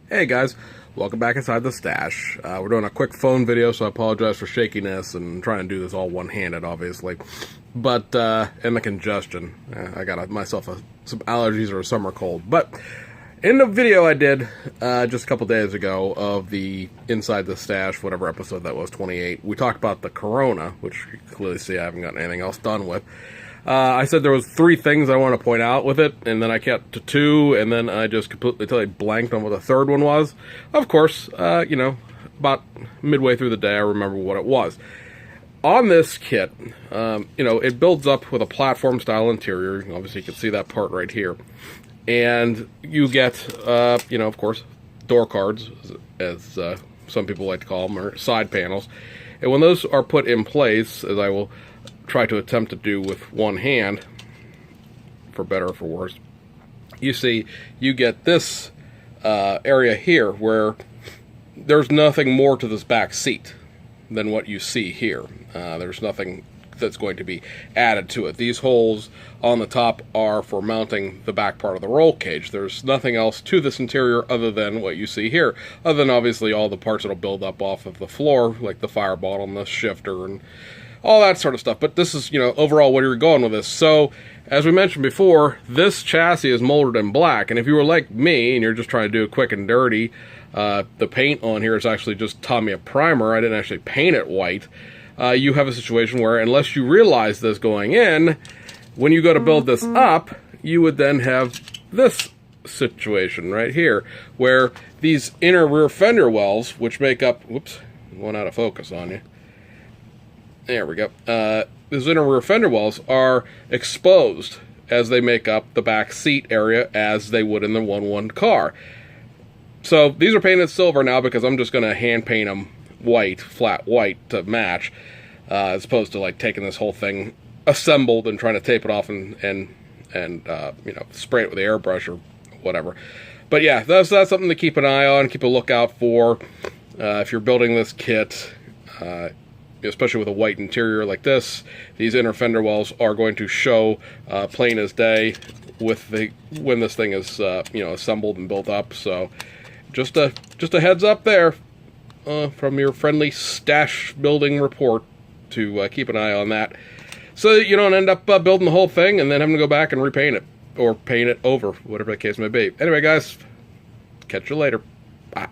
Hey guys, welcome back inside the stash. We're doing a quick phone video, so I apologize for shakiness and trying to do this all one-handed, obviously. But, and the congestion. I got myself some allergies or a summer cold. But, in the video I did just a couple days ago of the Inside the Stash, whatever episode that was, 28, we talked about the Corona, which you can clearly see I haven't gotten anything else done with. I said there was 3 things I want to point out with it, and then I kept to 2, and then I just completely totally blanked on what the third one was. Of course, about midway through the day, I remember what it was. On this kit, it builds up with a platform-style interior. Obviously, you can see that part right here. And you get, of course, door cards, as some people like to call them, or side panels. And when those are put in place, as I will try to attempt to do with one hand, for better or for worse, you see, you get this area here where there's nothing more to this back seat than what you see here. There's nothing that's going to be added to it. These holes on the top are for mounting the back part of the roll cage. There's nothing else to this interior other than what you see here, other than obviously all the parts that'll build up off of the floor, like the fire bottle and the shifter and all that sort of stuff. But this is, overall where you're going with this. So, as we mentioned before, this chassis is molded in black, and if you were like me and you're just trying to do it quick and dirty, the paint on here is actually just Tamiya primer. I didn't actually paint it white. You have a situation where, unless you realize this going in, when you go to build this up, you would then have this situation right here, where these inner rear fender wells, which make up, whoops, went out of focus on you. There we go. These inner rear fender wells are exposed as they make up the back seat area as they would in the 1.1 car. So these are painted silver now because I'm just going to hand paint them white, flat white to match, as opposed to like taking this whole thing assembled and trying to tape it off and spray it with the airbrush or whatever. But yeah, that's something to keep an eye on, keep a lookout for if you're building this kit. Especially with a white interior like this, these inner fender wells are going to show plain as day when this thing is assembled and built up. So just a heads up there from your friendly stash building report to keep an eye on that, so that you don't end up building the whole thing and then having to go back and repaint it or paint it over, whatever the case may be. Anyway, guys, catch you later. Bye.